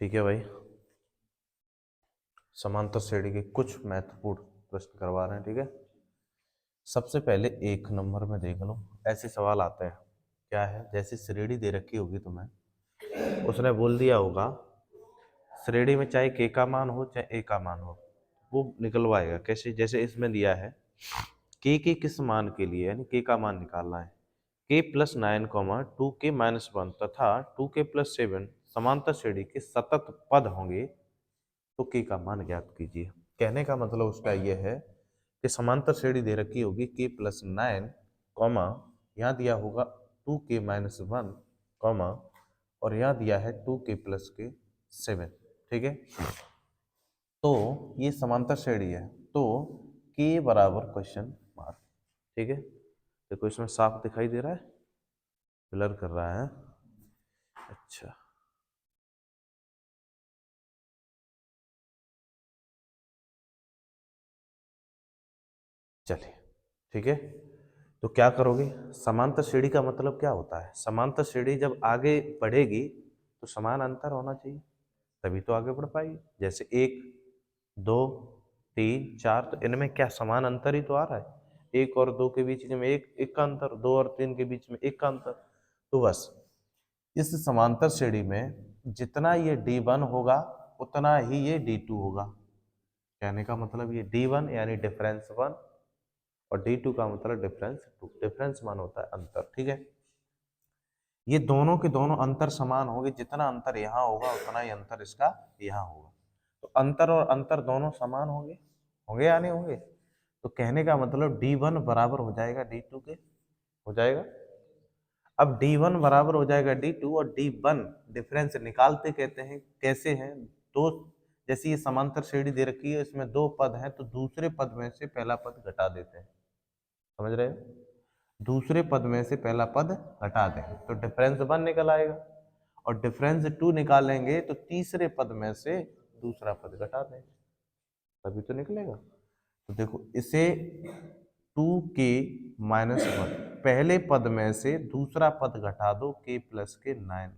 ठीक है भाई, समांतर श्रेणी के कुछ महत्वपूर्ण प्रश्न करवा रहे हैं। ठीक है, सबसे पहले 1 नंबर में देख लो, ऐसे सवाल आते हैं। क्या है, जैसे श्रेणी दे रखी होगी तुम्हें, उसने बोल दिया होगा श्रेणी में चाहे के का मान हो चाहे ए का मान हो, वो निकलवाएगा। कैसे, जैसे इसमें दिया है के किस मान के लिए, यानी के का मान निकालना है, k+9, 2k-1 तथा 2k+7 समांतर श्रेणी के सतत पद होंगे तो k का मान ज्ञात कीजिए। कहने का मतलब उसका यह है कि समांतर श्रेणी दे रखी होगी k+9, यहाँ दिया होगा 2k-1, और यहाँ दिया है 2k+7। ठीक है, तो ये समांतर श्रेणी है, तो k बराबर क्वेश्चन मार्क। ठीक है, देखो इसमें साफ दिखाई दे रहा है, ब्लर कर रहा है। अच्छा, चलिए ठीक है, तो क्या करोगे, समांतर श्रेणी का मतलब क्या होता है, समांतर श्रेणी जब आगे बढ़ेगी तो समान अंतर होना चाहिए, तभी तो आगे बढ़ पाएगी। जैसे 1, 2, 3, 4, तो इनमें क्या समान अंतर ही तो आ रहा है। 1 और 2 के बीच में एक का अंतर, 2 और 3 के बीच में 1 का अंतर। तो बस इस समांतर श्रेणी में जितना ये D1 होगा उतना ही ये D2 होगा। कहने का मतलब ये D1 यानी डिफरेंस 1 और D2 का मतलब डिफरेंस 2। डिफरेंस मान होता है अंतर। ठीक है, ये दोनों के दोनों अंतर समान होंगे, जितना अंतर यहाँ होगा उतना ही अंतर इसका यहाँ होगा। तो अंतर और अंतर दोनों समान होंगे, होंगे या नहीं होंगे। तो कहने का मतलब D1 बराबर हो जाएगा D2 के, हो जाएगा। अब D1 बराबर हो जाएगा D2 और D1 डिफरेंस निकालते कहते हैं कैसे हैं, दो, जैसे ये समांतर श्रेणी दे रखी है, इसमें 2 पद हैं, तो दूसरे पद में से पहला पद घटा देते हैं। समझ रहे हो, दूसरे पद में से पहला पद हटा दें तो डिफरेंस 1 निकल आएगा, और डिफरेंस 2 निकालेंगे तो तीसरे पद में से दूसरा पद घटा दें, तभी तो निकलेगा। तो देखो इसे 2k-1, पहले पद में से दूसरा पद घटा दो, k+9,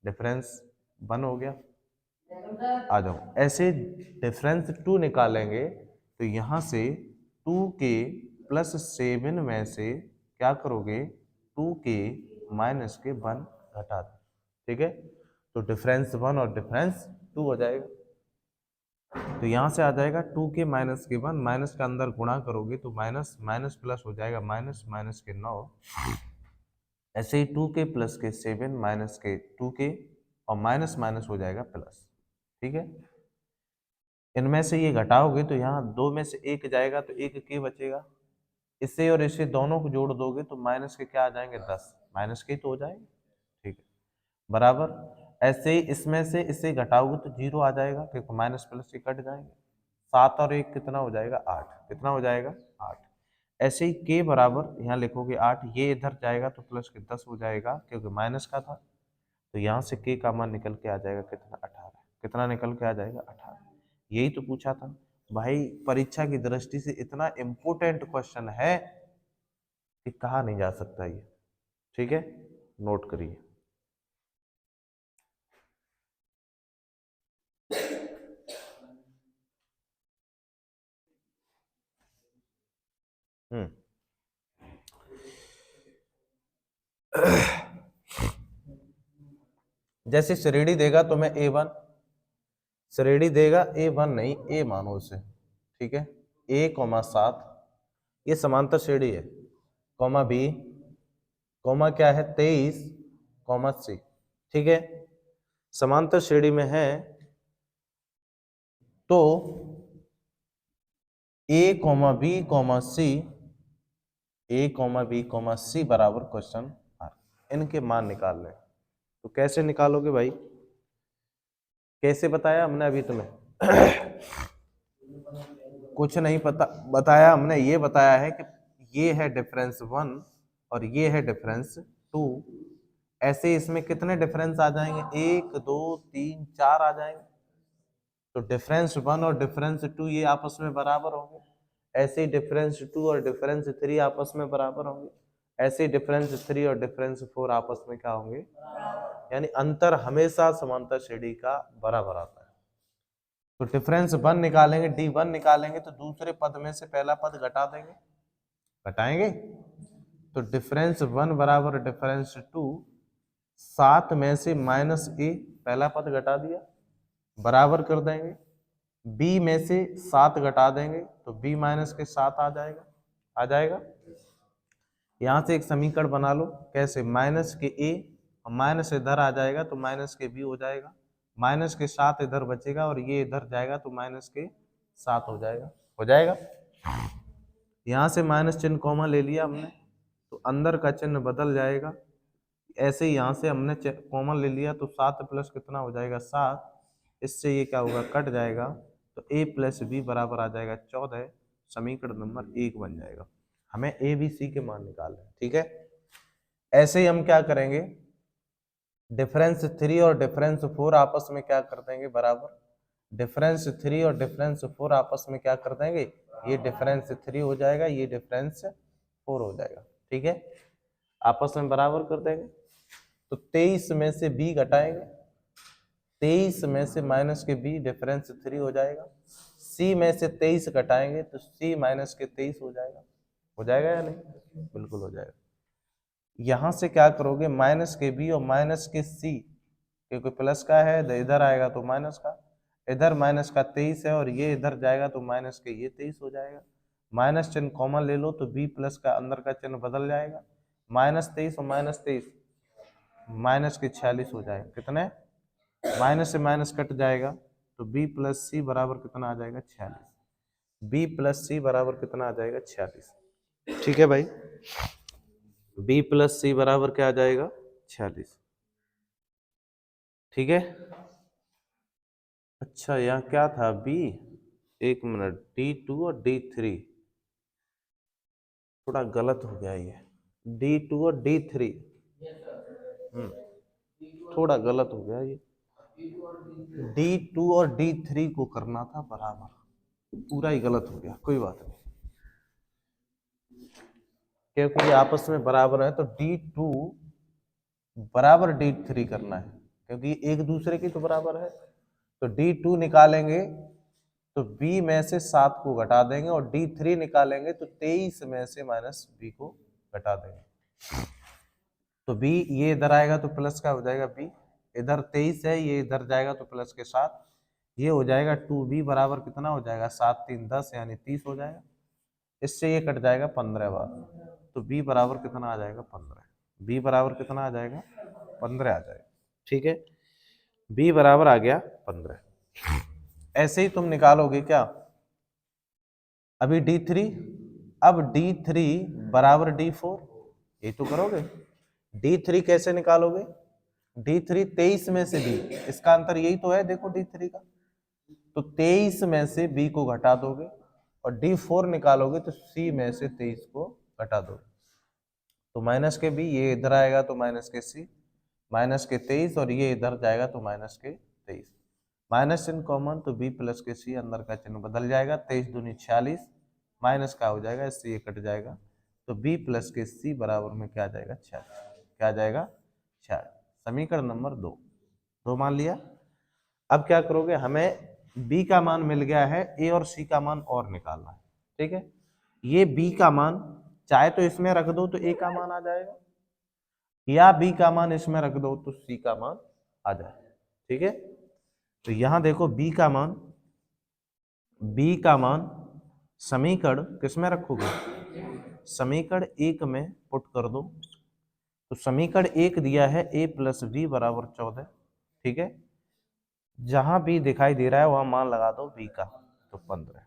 डिफरेंस 1 हो गया। आ जाओ, ऐसे डिफरेंस 2 निकालेंगे तो यहां से 2k+7 में से क्या करोगे, 2k-1 घटा दो। ठीक है, तो डिफरेंस 1 और डिफरेंस 2 हो जाएगा। तो यहां से आ जाएगा 2k-1, माइनस का अंदर गुणा करोगे तो माइनस माइनस प्लस हो जाएगा, माइनस माइनस के 9, ऐसे ही 2k+7 माइनस के 2k, और माइनस माइनस हो जाएगा प्लस। ठीक है, इनमें से ये घटाओगे तो यहाँ 2 में से 1 जाएगा तो 1 के बचेगा, इससे और इससे दोनों को जोड़ दोगे तो माइनस के क्या आ जाएंगे, 10, माइनस के तो हो जाएंगे। ठीक है, बराबर। ऐसे ही इसमें से इसे घटाओगे तो 0 आ जाएगा, क्योंकि माइनस प्लस से कट जाएंगे। 7 और 1 कितना हो जाएगा, 8, कितना हो जाएगा, 8। ऐसे ही के बराबर यहाँ लिखोगे 8, ये इधर जाएगा तो प्लस के 10 हो जाएगा, क्योंकि माइनस का था। तो यहाँ से के का मान निकल के आ जाएगा कितना, 18। कितना निकल के आ जाएगा, 18। यही तो पूछा था भाई, परीक्षा की दृष्टि से इतना इंपॉर्टेंट क्वेश्चन है कि कहा नहीं जा सकता ये। ठीक है, नोट करिए। जैसे श्रेणी देगा तो मैं A1, श्रेणी देगा A1 नहीं, ए मानो उसे। ठीक है, A, 7 ये समांतर श्रेणी है, कॉमा B, कॉमा क्या है 23, कॉमा C। ठीक है, समांतर श्रेणी में है तो A, B, C बराबर क्वेश्चन मार्क, इनके मान निकाल लें। तो कैसे निकालोगे भाई, कैसे बताया हमने अभी तुम्हें कुछ नहीं पता बताया हमने, ये बताया है कि ये है डिफरेंस 1 और ये है डिफरेंस 2। ऐसे इसमें कितने डिफरेंस आ जाएंगे, 1, 2, 3, 4 आ जाएंगे। तो डिफरेंस 1 और डिफरेंस 2 ये आपस में बराबर होंगे, ऐसे ही डिफरेंस 2 और डिफरेंस 3 आपस में बराबर होंगे, ऐसे ही डिफरेंस 3 और डिफरेंस 4 आपस में क्या होंगे, यानी अंतर हमेशा समांतर श्रेणी का बराबर आता है। तो डिफरेंस 1 निकालेंगे, D1 निकालेंगे तो दूसरे पद में से पहला पद घटा देंगे, घटाएंगे तो डिफरेंस 1 बराबर डिफरेंस 2, 7 में से -a पहला पद घटा दिया, बराबर कर देंगे, b में से 7 घटा देंगे तो b माइनस के 7 आ जाएगा, आ जाएगा। यहां से एक समीकरण बना लो, कैसे, माइनस के a और माइनस इधर आ जाएगा तो माइनस के b हो जाएगा, माइनस के 7 इधर बचेगा और ये इधर जाएगा तो माइनस के 7 हो जाएगा, हो जाएगा। यहां से माइनस चिन्ह कॉमन ले लिया हमने तो अंदर का चिन्ह बदल जाएगा, ऐसे ही यहाँ से हमने कॉमन ले लिया तो 7 प्लस कितना हो जाएगा 7, इससे ये क्या होगा कट जाएगा तो a प्लस बी बराबर आ जाएगा 14, समीकरण नंबर 1 बन जाएगा। हमें a b c के मान निकालने हैं, ठीक है। ऐसे ही हम क्या करेंगे, डिफरेंस 3 और डिफरेंस 4 आपस में क्या कर देंगे बराबर, डिफरेंस 3 और डिफरेंस 4 आपस में क्या कर देंगे, ये डिफरेंस 3 हो जाएगा, ये डिफरेंस 4 हो जाएगा, ठीक है, आपस में बराबर कर देंगे। तो 23 में से b घटाएंगे, 23 में से माइनस के b डिफरेंस 3 हो जाएगा, c में से 23 घटाएंगे तो c माइनस के 23 हो जाएगा या नहीं, बिल्कुल हो जाएगा। यहां से क्या करोगे, माइनस के b और माइनस के c, क्योंकि प्लस का है इधर आएगा तो माइनस का, इधर माइनस का 23 है और ये इधर जाएगा तो माइनस के ये 23 हो जाएगा, माइनस चिन्ह कॉमन ले लो तो b प्लस का अंदर का चिन्ह बदल जाएगा, -23 और -23 माइनस के 46 हो जाएगा, कितने, माइनस से माइनस कट जाएगा तो b प्लस सी बराबर कितना आ जाएगा 46, b प्लस सी बराबर कितना आ जाएगा 46, ठीक है भाई, b प्लस सी बराबर क्या आ जाएगा 46, ठीक है। अच्छा यहाँ क्या था b, एक मिनट, D2 और D3 थोड़ा गलत हो गया, ये D2 और D3 थोड़ा गलत हो गया, ये D2 और D3 को करना था बराबर, पूरा ही गलत हो गया, कोई बात नहीं, क्योंकि ये आपस में बराबर है तो D2 बराबर D3 करना है, क्योंकि एक दूसरे की तो बराबर है। तो D2 निकालेंगे तो B में से 7 को घटा देंगे और D3 निकालेंगे तो 23 में से माइनस B को घटा देंगे, तो B ये इधर आएगा तो प्लस का हो जाएगा B, इधर 23 है ये इधर जाएगा तो प्लस के 7, ये हो जाएगा 2B बराबर कितना हो जाएगा 7 3 10 यानी 30 हो जाएगा, इससे ये कट जाएगा 15 बार, तो B बराबर कितना आ जाएगा 15, B बराबर कितना आ जाएगा 15 आ जाएगा, ठीक है, B बराबर आ गया 15। ऐसे ही तुम निकालोगे क्या, अभी D3, अब D3 बराबर D4, ये तो करोगे, D3 कैसे निकालोगे, D3 23 में से B, इसका अंतर यही तो है देखो D3 का, तो 23 में से B को घटा दोगे और D4 निकालोगे तो C में से 23 को घटा दोगे, तो माइनस के B ये इधर आएगा तो माइनस के C, माइनस के 23 और ये इधर जाएगा तो माइनस के 23, माइनस चिन्ह कॉमन तो B प्लस के C अंदर का चिन्ह बदल जाएगा, 23 दूनी 46 माइनस का हो जाएगा, इससे ये कट जाएगा, तो B प्लस के C बराबर में क्या आ जाएगा 46, क्या आ जाएगा 46, समीकरण नंबर 2 मान लिया। अब क्या करोगे, हमें B का मान मिल गया है, A और C का मान और निकालना है, ठीक है, ये B का मान चाहे तो इसमें रख दो तो A का मान आ जाएगा, या B का मान इसमें रख दो तो C का मान आ जाएगा, ठीक है। तो यहां देखो B का मान समीकरण किसमें रखोगे, समीकरण 1 में पुट कर दो, तो समीकरण 1 दिया है a प्लस बी बराबर 14, ठीक है, जहां B दिखाई दे रहा है वहां मान लगा दो B का, तो 15,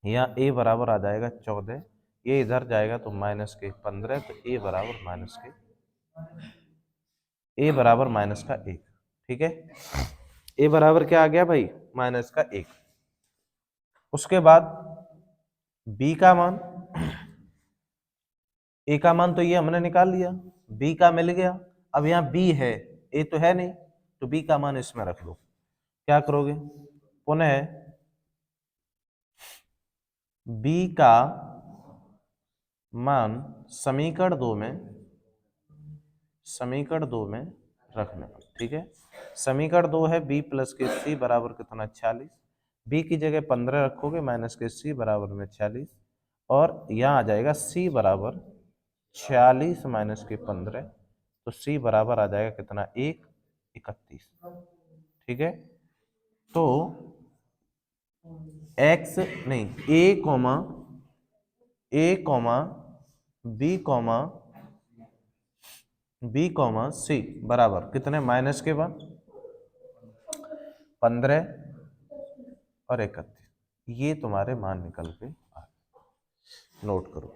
यहाँ a बराबर आ जाएगा 14, ये इधर जाएगा तो माइनस के 15, तो a बराबर माइनस का 1, ठीक है, a बराबर क्या आ गया भाई माइनस का 1। उसके बाद B का मान, A का मान तो ये हमने निकाल लिया, B का मिल गया, अब यहाँ B है A तो है नहीं, तो B का मान इसमें रख लो, क्या करोगे, पुनः B का मान समीकरण 2 में रखने पर। ठीक है, समीकरण 2 है b प्लस के सी बराबर कितना 46, b की जगह 15 रखोगे माइनस के सी बराबर में 46, और यहाँ आ जाएगा c बराबर 46 माइनस के 15, तो c बराबर आ जाएगा कितना 1 31। ठीक है, तो x नहीं बी कॉमा सी बराबर कितने माइनस के बाद 15 और 31, ये तुम्हारे मान निकल के आ, नोट करो।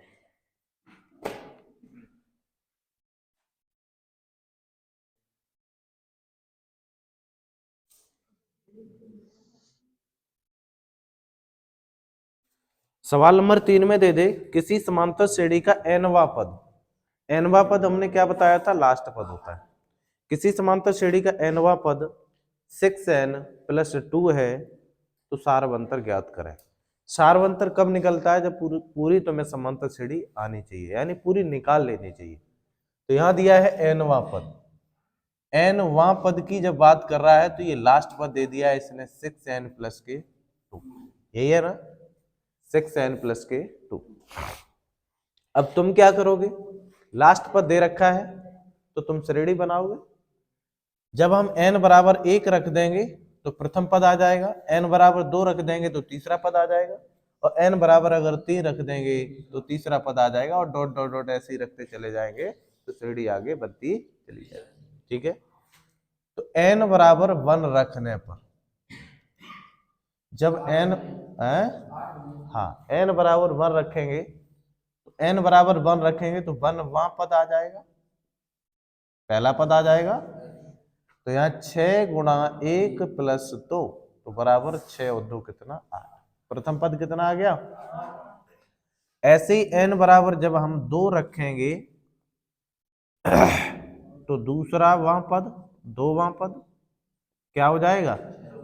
सवाल नंबर 3 में दे दे किसी समांतर श्रेणी का nवां पद, nवां पद हमने क्या बताया था, लास्ट पद होता है। किसी समांतर श्रेणी का nवां पद 6n प्लस 2 है तो सार्वंतर ज्ञात करें। सार्वंतर कब निकलता है, जब पूरी तुम्हें समांतर श्रेणी आनी चाहिए, यानी पूरी निकाल लेनी चाहिए। तो यहां दिया है nवां पद, nवां पद की जब बात कर रहा है तो ये लास्ट पद दे दिया है इसने 6n प्लस के 2, यही है ना 6n प्लस के 2। अब तुम क्या करोगे, लास्ट पद दे रखा है तो तुम श्रेणी बनाओगे। जब हम n बराबर 1 रख देंगे तो प्रथम पद आ जाएगा, n बराबर 2 रख देंगे तो तीसरा पद आ जाएगा, और n बराबर अगर 3 रख देंगे तो तीसरा पद आ जाएगा, और डॉट डॉट डॉट ऐसे ही रखते चले जाएंगे तो श्रेणी आगे बढ़ती चली जाएगी। ठीक है, तो n बराबर 1 रखने पर, जब n हाँ n बराबर 1 रखेंगे तो n बराबर 1 रखेंगे तो 1 वहां पद आ जाएगा, पहला पद आ जाएगा। तो यहाँ 6 गुणा 1 प्लस 2 तो बराबर 6 और 2 कितना 8, प्रथम पद कितना आ गया। ऐसे ही n बराबर जब हम 2 रखेंगे तो दूसरा वहां पद, 2 वहां पद क्या हो जाएगा,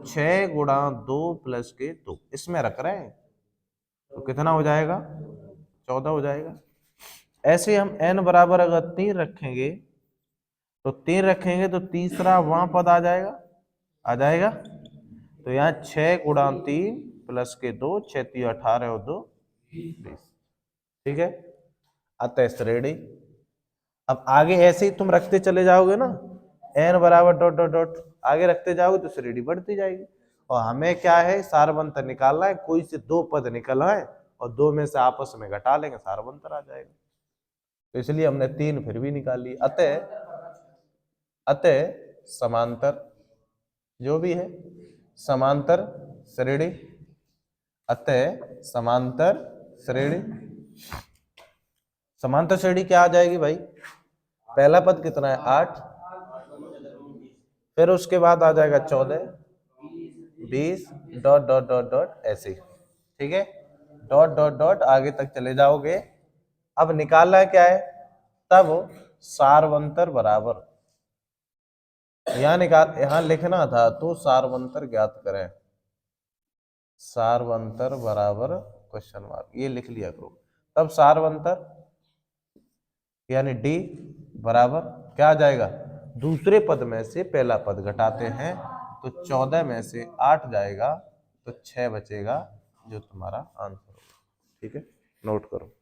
6 गुणा 2 प्लस के 2, इसमें रख रहे हैं तो कितना हो जाएगा 14 हो जाएगा। ऐसे हम n बराबर अगर 3 रखेंगे तो 3 रखेंगे तो तीसरा वहां पद आ जाएगा। तो यहाँ 6 गुणा 3 प्लस के 2, 6 3 18 और 2 20। ठीक है, अतः श्रेणी। अब आगे ऐसे ही तुम रखते चले जाओगे ना, n बराबर डॉट डॉट डॉट आगे रखते जाओगे तो श्रेणी बढ़ती जाएगी। और हमें क्या है, सारवंतर निकालना है, कोई से 2 पद निकल आए और 2 में से आपस में घटा लेंगे, सारवंतर आ जाएगा। तो इसलिए हमने 3 फिर भी निकाल ली। अतः समांतर जो भी है समांतर श्रेणी, अतः समांतर श्रेणी, समांतर श्रेणी क्या आ जाएगी भाई, पहला पद कितना है 8, फिर उसके बाद आ जाएगा 14 20 डॉट डॉट डॉट डॉट ऐसे। ठीक है, डॉट डॉट डॉट आगे तक चले जाओगे। अब निकालना क्या है, तब सारवंतर बराबर, यहां लिखना था तो सारवंतर ज्ञात करें, सारवंतर बराबर क्वेश्चन मार्क, ये लिख लिया करो। तब सारवंतर यानी डी बराबर क्या आ जाएगा, दूसरे पद में से पहला पद घटाते हैं तो 14 में से 8 जाएगा तो 6 बचेगा, जो तुम्हारा आंसर होगा। ठीक है, नोट करो।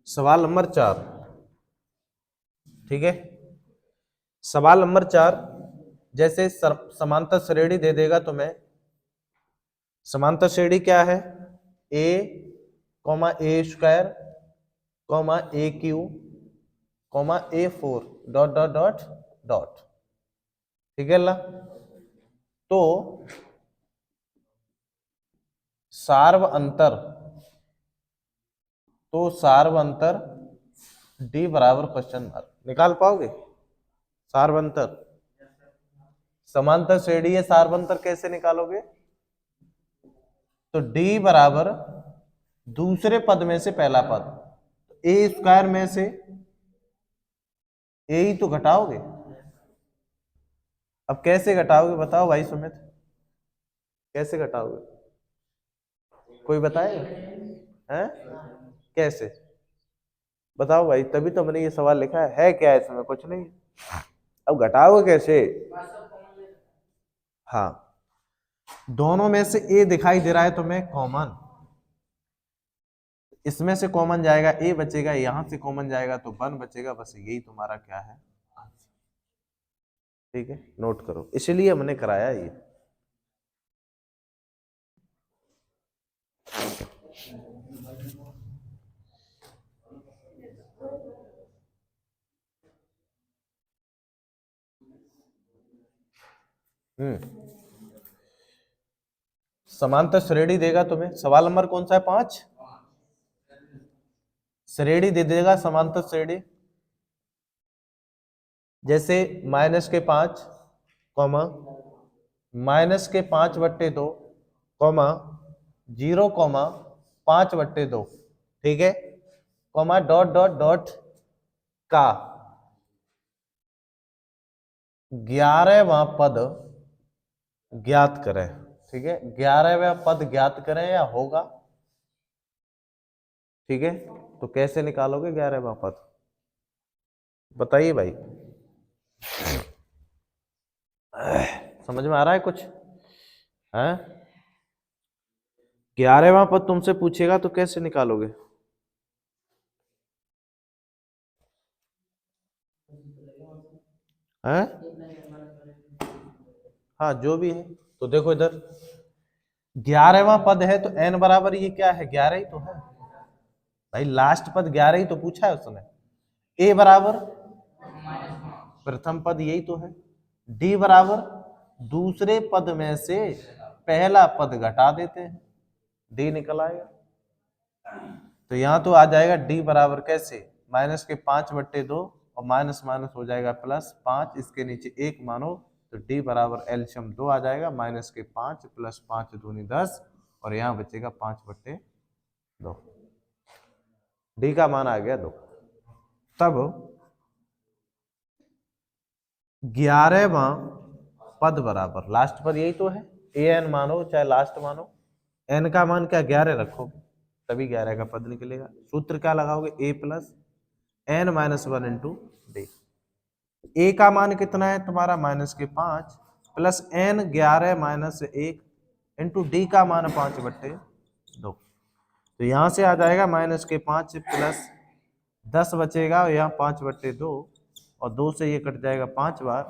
सवाल नंबर 4। ठीक है, सवाल नंबर 4, जैसे समांतर श्रेणी दे देगा तुम्हें। समांतर श्रेणी क्या है, a comma A square comma A Q comma A4 dot dot dot dot. ठीक है ला, तो सार्व अंतर डी बराबर क्वेश्चन मार्क, निकाल पाओगे सार्वंतर, समांतर श्रेणी है, सार्वंतर कैसे निकालोगे, तो डी बराबर दूसरे पद में से पहला पद, ए स्क्वायर में से ए ही तो घटाओगे। अब कैसे घटाओगे बताओ भाई सुमित, कैसे घटाओगे, कोई बताएगा हैं? कैसे बताओ भाई, तभी तो मैंने ये सवाल लिखा है क्या इसमें, कुछ नहीं। अब घटाओगे कैसे? हाँ, दोनों में से ए दिखाई दे रहा है तुम्हें कॉमन, इसमें से कॉमन जाएगा ए बचेगा, यहां से कॉमन जाएगा तो 1 बचेगा, बस यही तुम्हारा क्या है, ठीक है, नोट करो, इसलिए हमने कराया ये। समांतर श्रेणी देगा तुम्हें, सवाल नंबर कौन सा है, 5। श्रेणी दे देगा, समांतर श्रेणी, जैसे -5, कॉमा -5/2, कॉमा 0,5/2, ठीक है, कॉमा डॉट डॉट डॉट का 11वां पद ज्ञात करें, ठीक है, 11वां पद ज्ञात करें या होगा, ठीक है, तो कैसे निकालोगे 11वां पद, बताइए भाई, समझ में आ रहा है कुछ है? 11वां पद तुमसे पूछेगा तो कैसे निकालोगे? हैं? हाँ, जो भी है, तो देखो इधर 11वां पद है तो n बराबर ये क्या है, 11 ही तो है भाई, लास्ट पद 11 ही तो पूछा है उसने। a बराबर प्रथम पद यही तो है, d बराबर दूसरे पद में से पहला पद घटा देते हैं, d निकल आएगा, तो यहां तो आ जाएगा d बराबर कैसे, -5/2 और माइनस माइनस हो जाएगा +5, इसके नीचे 1 मानो तो d बराबर एलसीएम 2 आ जाएगा, -5 + 5 दूनी 10 और यहाँ बचेगा 5/2, d का मान आ गया 2। तब 11वां पद बराबर लास्ट पद यही तो है, an मानो चाहे लास्ट मानो, n का मान क्या 11 रखो तभी 11 का पद निकलेगा, सूत्र क्या लगाओगे, a + n - 1 × d, a का मान कितना है तुम्हारा -5 प्लस n 11 - 1 इंटू d का मान 5/2, तो यहां से आ जाएगा -5 प्लस 10 बचेगा, यहाँ 5/2 और 2 से ये कट जाएगा 5 बार,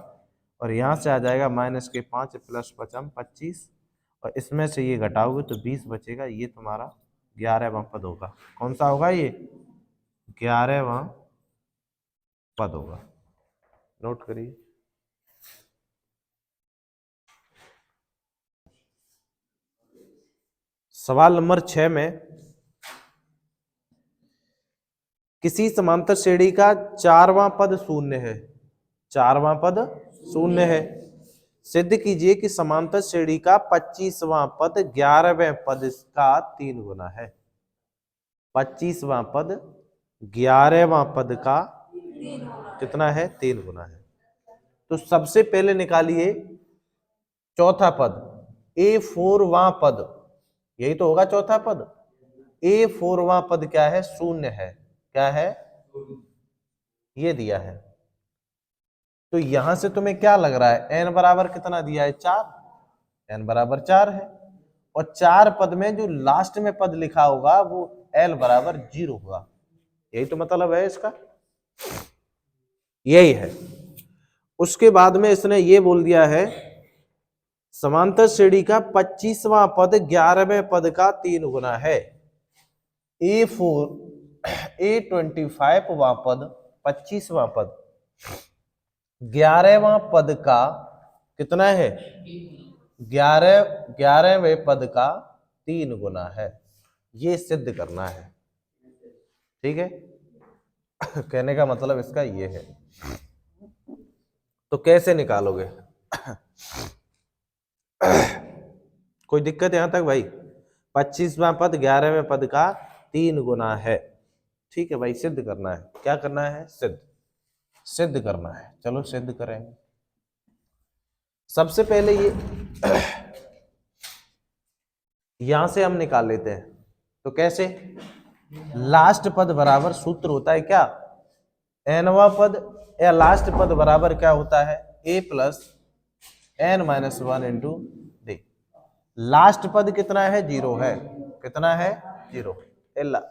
और यहाँ से आ जाएगा -5 प्लस 5 25, और इसमें से ये घटाओगे तो 20 बचेगा, ये तुम्हारा 11वां पद होगा। कौन सा होगा ये, 11वां पद होगा, नोट करिए। सवाल नंबर 6 में किसी समांतर श्रेणी का 4वां पद शून्य है, 4वां पद शून्य है, सिद्ध कीजिए कि समांतर श्रेणी का 25वां पद 11वें पद का 3 गुना है। 25वां पद 11वां पद का कितना है, 3 गुना है। तो सबसे पहले निकालिए चौथा पद, A4वां पद, यही तो होगा चौथा पद, A4वां पद क्या है, शून्य है, क्या है, ये दिया है, तो यहां से तुम्हें क्या लग रहा है, n बराबर कितना दिया है, 4, n बराबर 4 है, और 4 पद में जो लास्ट में पद लिखा होगा वो l बराबर 0 होगा, यही तो मतलब है इसका, यही है। उसके बाद में इसने ये बोल दिया है समांतर श्रेणी का 25वां पद 11वें पद का 3 गुना है। A25वां पद 25वां पद 11वां पद का कितना है, 11वें पद का 3 गुना है, ये सिद्ध करना है, ठीक है। कहने का मतलब इसका ये है, तो कैसे निकालोगे? कोई दिक्कत यहां तक भाई? 25वां पद 11वें पद का 3 गुना है, ठीक है भाई, सिद्ध करना है, क्या करना है, सिद्ध करना है, चलो सिद्ध करेंगे। सबसे पहले ये यहां से हम निकाल लेते हैं, तो कैसे, लास्ट पद बराबर सूत्र होता है क्या, एनवा पद या लास्ट पद बराबर क्या होता है, A plus N minus one into D. Last पद कितना है, जीरो है, कितना है, जीरो।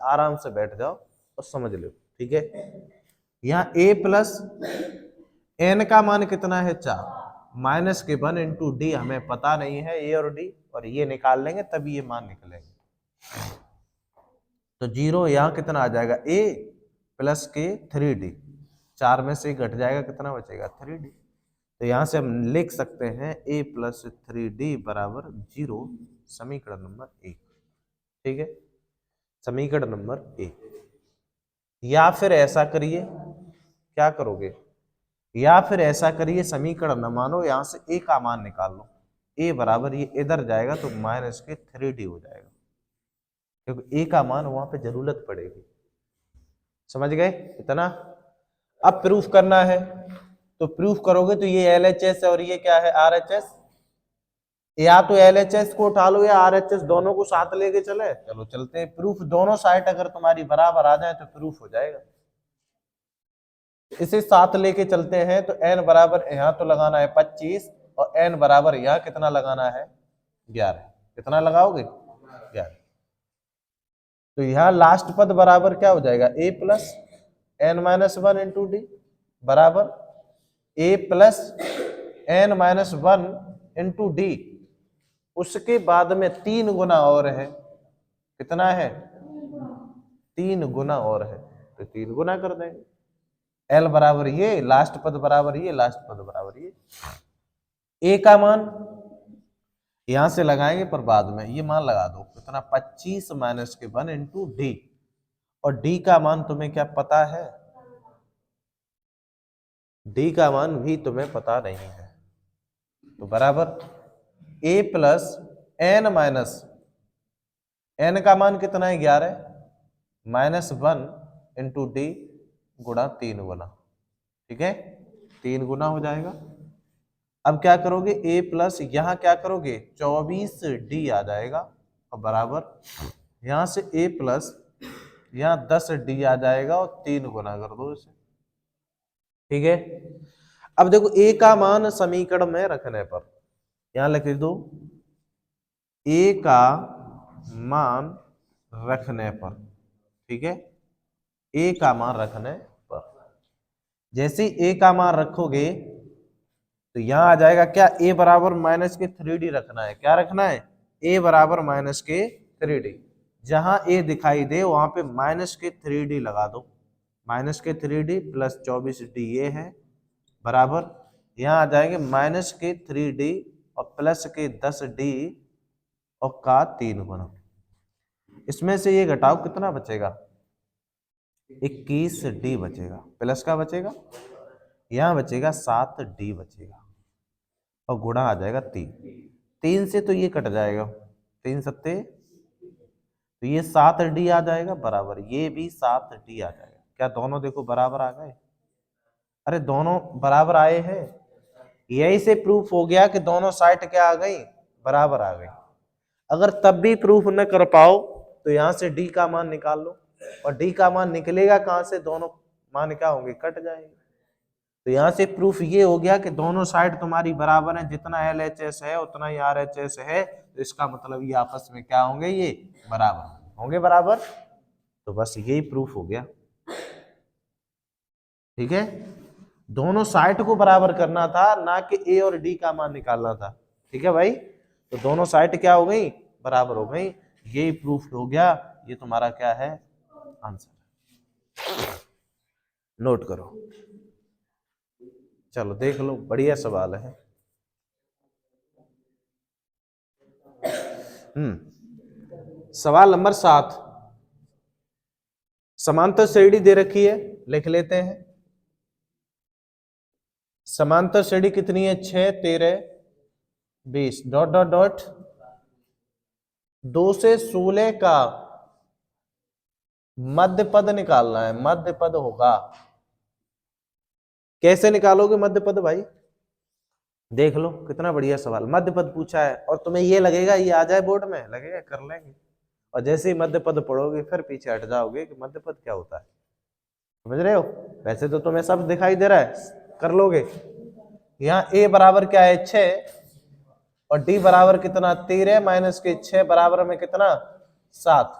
आराम से बैठ जाओ और समझ लो, ठीक है। यहाँ ए प्लस एन का मान कितना है, 4, माइनस के 1 इंटू डी हमें पता नहीं है, ए और डी, और ये निकाल लेंगे तभी ये मान निकलेंगे। तो जीरो यहाँ कितना आ जाएगा, ए प्लस के 3d, 4 में से घट जाएगा, कितना बचेगा, 3d। तो यहां से हम लिख सकते हैं a प्लस 3d बराबर 0, समीकरण नंबर 1, ठीक है, समीकरण नंबर 1। या फिर ऐसा करिए, क्या करोगे, या फिर ऐसा करिए, समीकरण न मानो, यहां से a का मान निकाल लो, a बराबर ये इधर जाएगा तो माइनस के 3d हो जाएगा, क्योंकि a का मान वहां पे जरूरत पड़ेगी। समझ गए इतना। अब प्रूफ करना है, तो प्रूफ करोगे तो ये LHS और ये क्या है, RHS, या तो LHS को उठा लो या RHS, दोनों को साथ लेके चले, चलो चलते हैं। प्रूफ दोनों साइड अगर तुम्हारी बराबर आ जाए तो प्रूफ हो जाएगा। इसे साथ लेके चलते हैं तो n बराबर यहाँ तो लगाना है 25 और n बराबर यहाँ कितना लगाना है, 11। कितना लगाओगे, 11। तो यहाँ लास्ट पद बराबर क्या हो जाएगा, a plus N minus one into D बराबर a plus N minus one into D, उसके बाद में 3 गुना और है, कितना है, 3 गुना और है, तो 3 गुना कर देंगे। L बराबर ये, लास्ट पद बराबर ये, लास्ट पद बराबर ये। A का मान यहां से लगाएंगे पर बाद में, ये मान लगा दो, कितना, 25 माइनस के 1 इंटू डी, और D का मान तुम्हें क्या पता है, D का मान भी तुम्हें पता नहीं है, तो बराबर a plus N minus, N का मान कितना है, 11 माइनस 1 इंटू डी गुणा 3 गुना, ठीक है, 3 गुना हो जाएगा। अब क्या करोगे, a प्लस यहां क्या करोगे, 24d आ जाएगा, और बराबर यहां से a प्लस यहां 10d आ जाएगा, और 3 गुना कर दो इसे, ठीक है। अब देखो a का मान समीकरण में रखने पर यहां लिख दो, a का मान रखने पर, ठीक है, a का मान रखने पर, जैसे a का मान रखोगे तो यहां आ जाएगा क्या, a बराबर माइनस के 3d रखना है, क्या रखना है, a बराबर माइनस के 3d, जहां a दिखाई दे वहां पे माइनस के 3d लगा दो, माइनस के 3d प्लस 24d ये है, बराबर यहां आ जाएंगे माइनस के 3d और प्लस के 10d और का 3 गुना, इसमें से ये घटाओ, कितना बचेगा, 21d बचेगा, प्लस का बचेगा, यहां बचेगा 7d बचेगा, और गुणा आ जाएगा 3 से, तो ये कट जाएगा, 3 सत्ते, तो ये 7d आ जाएगा, बराबर ये भी 7d आ जाएगा। क्या दोनों देखो बराबर आ गए, अरे दोनों बराबर आए हैं, यही से प्रूफ हो गया कि दोनों साइड क्या आ गई, बराबर आ गई। अगर तब भी प्रूफ न कर पाओ तो यहां से d का मान निकाल लो, और d का मान निकलेगा कहां से, दोनों मान क्या होंगे, कट जाएंगे। तो यहां से प्रूफ ये हो गया कि दोनों साइड तुम्हारी बराबर है, जितना LHS है उतना ही RHS है, तो इसका मतलब ये आपस में क्या होंगे, ये बराबर होंगे, बराबर। तो बस यही प्रूफ हो गया, ठीक है। दोनों साइड को बराबर करना था, ना कि a और d का मान निकालना था, ठीक है भाई। तो दोनों साइड क्या हो गई, बराबर हो गई, यही प्रूफ हो गया। ये तुम्हारा क्या है, आंसर, नोट करो। चलो देख लो, बढ़िया सवाल है। सवाल नंबर 7, समांतर श्रेणी दे रखी है, लिख लेते हैं। समांतर श्रेणी कितनी है, 6, 13, 20, डॉट डॉट डॉट, 2 से 16 का मध्य पद निकालना है, मध्य पद होगा। कैसे निकालोगे मध्य पद भाई, देख लो कितना बढ़िया सवाल, मध्य पद पूछा है, और तुम्हें ये लगेगा ये आ जाए बोर्ड में, लगेगा कर लेंगे, और जैसे ही मध्य पद पढ़ोगे फिर पीछे हट जाओगे कि मध्य पद क्या होता है। समझ रहे हो? वैसे तो तुम्हें सब दिखाई दे रहा है, कर लोगे। यहाँ a बराबर क्या है 6 और d बराबर कितना 13 माइनस के 6 बराबर में कितना 7।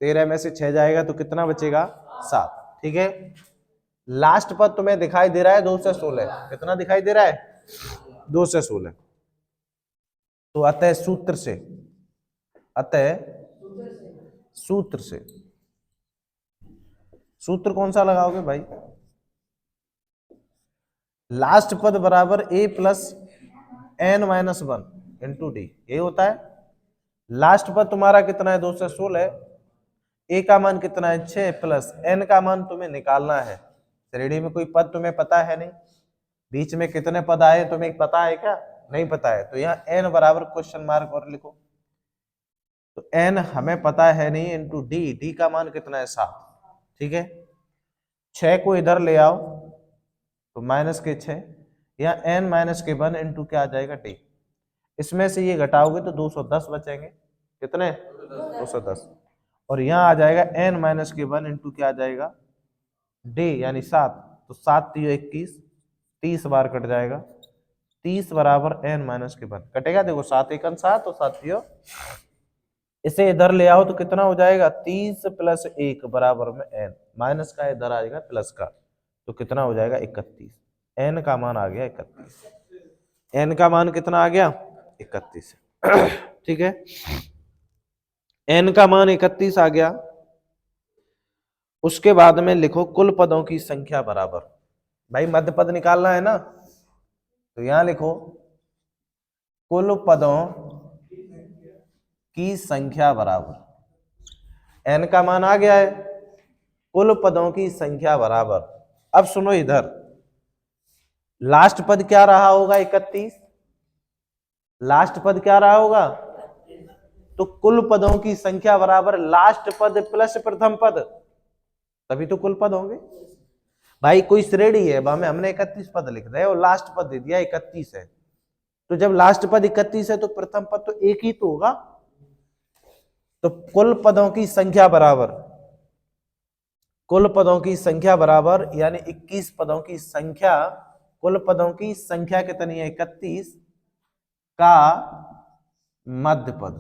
13 में से 6 जाएगा तो कितना बचेगा 7। ठीक है, लास्ट पद तुम्हें दिखाई दे रहा है 2 से 16। कितना दिखाई दे रहा है 2 से 16। तो अतः सूत्र से, अतः सूत्र से, सूत्र कौन सा लगाओगे भाई? लास्ट पद बराबर a plus n minus 1 into D, ये होता है। लास्ट पद तुम्हारा कितना है 2 से 16, a का मान कितना है 6 प्लस n का मान तुम्हें निकालना है। श्रेणी में कोई पद तुम्हें पता है नहीं, बीच में कितने पद आए तुम्हें पता है क्या? नहीं पता है। तो यहाँ n बराबर क्वेश्चन मार्क और लिखो। तो n हमें पता है नहीं, इंटू डी, डी का मान कितना है 7। ठीक है, 6 को इधर ले आओ तो माइनस के 6, यहाँ n माइनस के 1 इंटू क्या आ जाएगा डी। इसमें से ये घटाओगे तो 210 बचेंगे। कितने? 210। और यहाँ आ जाएगा n माइनस के 1 इंटू क्या आ जाएगा डी, यानी 7। तो 7 3 21, 30 बार कट जाएगा। 30 बराबर n माइनस के 1 कटेगा। देखो 7 1 7 और 7 3, इसे इधर ले आओ तो कितना हो जाएगा 30 प्लस 1 बराबर में n, माइनस का इधर आ जाएगा प्लस का, तो कितना हो जाएगा 31। n का मान आ गया 31। n का मान कितना आ गया 31। ठीक है, n का मान 31 आ गया। उसके बाद में लिखो कुल पदों की संख्या बराबर, भाई मध्य पद निकालना है ना, तो यहां लिखो कुल पदों की संख्या बराबर। n का मान आ गया है, कुल पदों की संख्या बराबर। अब सुनो इधर, लास्ट पद क्या रहा होगा 31, लास्ट पद क्या रहा होगा, तो कुल पदों की संख्या बराबर लास्ट पद प्लस प्रथम पद, तभी तो कुल पद होंगे। भाई कोई श्रेणी है, हमने 31 पद लिख रहे और लास्ट पद दे दिया 31 है, तो जब लास्ट पद 31 है तो प्रथम पद तो एक ही तो होगा। तो कुल पदों की संख्या बराबर, कुल पदों की संख्या बराबर यानी 21 पदों की संख्या, कुल पदों की संख्या कितनी है 31 का मध्य पद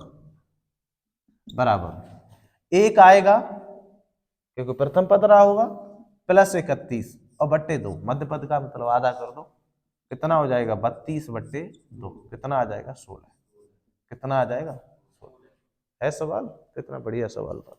बराबर एक आएगा क्योंकि प्रथम पद रहा होगा, प्लस 31 और बट्टे 2, मध्य पद का मतलब आधा कर दो, कितना हो जाएगा 32 बट्टे 2, कितना आ जाएगा 16। कितना आ जाएगा 16। है सवाल? कितना बढ़िया सवाल था।